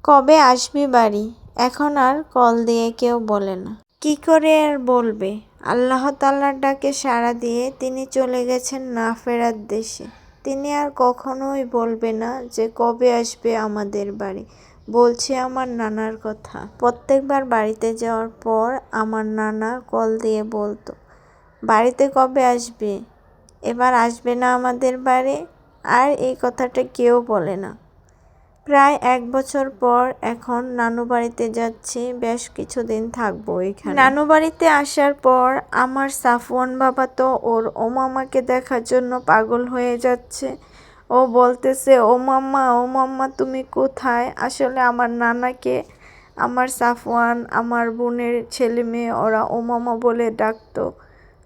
কবে আসবি বাড়ি? এখন আর কল দিয়ে কেউ বলে না। কি করে আর বলবে? আল্লাহ তাআলার ডাকে সাড়া দিয়ে তিনি চলে গেছেন না ফেরার দেশে। তিনি আর কখনোই বলবে না যে কবে আসবে আমাদের বাড়ি। বলছি আমার নানার কথা। প্রত্যেকবার বাড়িতে যাওয়ার পর আমার নানা কল দিয়ে বলতো, বাড়িতে কবে আসবে? এবার আসবে না আমাদের বাড়ি? আর এই কথাটা কেউ বলে না। প্রায় 1 বছর পর এখন নানু বাড়িতে যাচ্ছি, বেশ কিছুদিন থাকবো এখানে। নানু বাড়িতে আসার পর আমার সাফওয়ান বাবা তো ওর ও মামাকে দেখার জন্য পাগল হয়ে যাচ্ছে। ও বলতেছে, ও মাম্মা তুমি কোথায়? আসলে আমার নানাকে আমার সাফওয়ান, আমার বোনের ছেলে মেয়ে ওরা ও মামা বলে ডাকতো।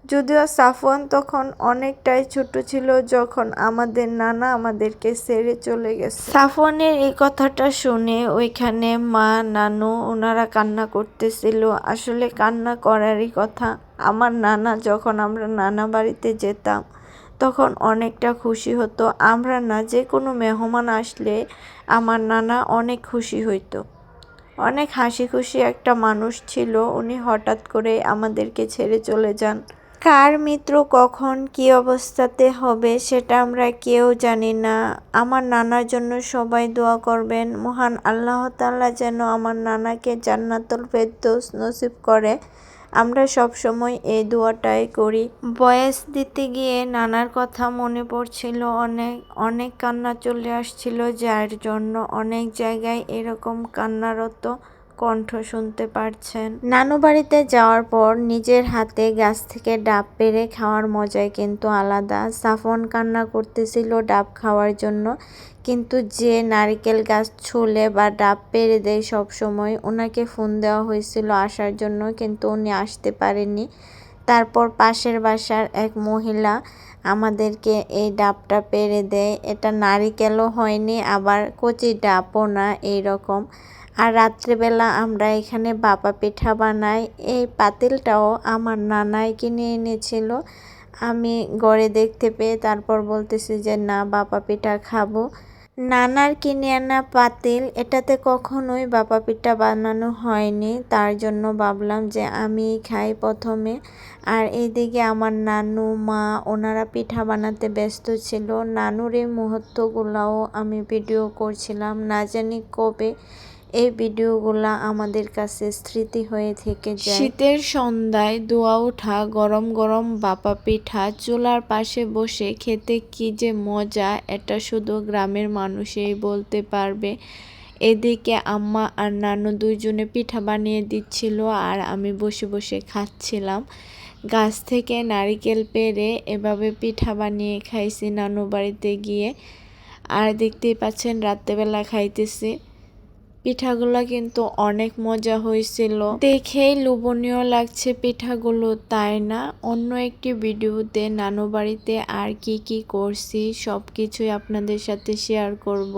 যদিও সাফওয়ান তখন অনেকটাই ছোট ছিল যখন আমাদের নানা আমাদেরকে ছেড়ে চলে গেছে। সাফওয়ানের এই কথাটা শুনে ওইখানে মা, নানু ওনারা কান্না করতেছিল। আসলে কান্না করারই কথা। আমার নানা যখন আমরা নানা বাড়িতে যেতাম তখন অনেকটা খুশি হতো। আমরা না, যে কোনো মেহমান আসলে আমার নানা অনেক খুশি হইতো। অনেক হাসি খুশি একটা মানুষ ছিল। উনি হঠাৎ করে আমাদেরকে ছেড়ে চলে যান। কার মৃত্যু কখন কি অবস্থাতে হবে সেটা আমরা কেউ জানি না। আমার নানার জন্য সবাই দোয়া করবেন। মহান আল্লাহ তাআলা যেন আমার নানাকে জান্নাতুল ফেরদৌস নসিব করে। আমরা সব সময় এই দোয়াটাই করি। ভয়েস দিতে গিয়ে নানার কথা মনে পড়ছিল অনেক কান্না চলে আসছিল, যার জন্য অনেক জায়গায় এরকম কান্নারত কণ্ঠ শুনতে পারছেন। নানু বাড়িতে যাওয়ার পর নিজের হাতে গাছ থেকে ডাব পেড়ে খাওয়ার মজাই কিন্তু আলাদা। সাফওয়ান কান্না করতেছিল ডাব খাওয়ার জন্য, কিন্তু যে নারিকেল গাছ ছুলে বা ডাব পেড়ে দেয় সব সময়, ওনাকে ফোন দেওয়া হয়েছিল আসার জন্য, কিন্তু উনি আসতে পারেনি। তারপর পাশের বাসার এক মহিলা আমাদেরকে এই ডাবটা পেড়ে দেয়। এটা নারিকেলও হয়নি, আবার কচি ডাবও না, এইরকম। আর রাত্রেবেলা আমরা এখানে ভাপা পিঠা বানাই। এই পাতিলটাও আমার নানাই কিনে এনেছিল। আমি ঘরে দেখতে পেয়ে তারপর বলতেছি যে না, ভাপা পিঠা খাবো। নানার কিনে আনা পাতিল, এটাতে কখনোই ভাপা পিঠা বানানো হয়নি, তার জন্য ভাবলাম যে আমি খাই প্রথমে। আর এইদিকে আমার নানু, মা ওনারা পিঠা বানাতে ব্যস্ত ছিল। নানুর এই মুহূর্তগুলোও আমি ভিডিও করছিলাম। না জানি কবে এই ভিডিওগুলা আমাদের কাছে স্মৃতি হয়ে থেকে যায়। শীতের সন্ধ্যায় ধোয়া ওঠা গরম গরম ভাপা পিঠা চুলার পাশে বসে খেতে কি যে মজা, এটা শুধু গ্রামের মানুষই বলতে পারবে। এদিকে আম্মা আর নানু দুইজনে পিঠা বানিয়ে দিচ্ছিল আর আমি বসে বসে খাচ্ছিলাম। গাছ থেকে নারিকেল পেড়ে এভাবে পিঠা বানিয়ে খাইছি নানু বাড়িতে গিয়ে। আর দেখতেই পাচ্ছেন রাত্রেবেলা খাইতেছি। পিঠাগুলো কিন্তু অনেক মজা হয়েছিল, দেখেই লোভনীয় লাগছে পিঠাগুলো, তাই না? অন্য একটি ভিডিওতে নানু বাড়িতে আর কি কি করছি সব কিছুই আপনাদের সাথে শেয়ার করব।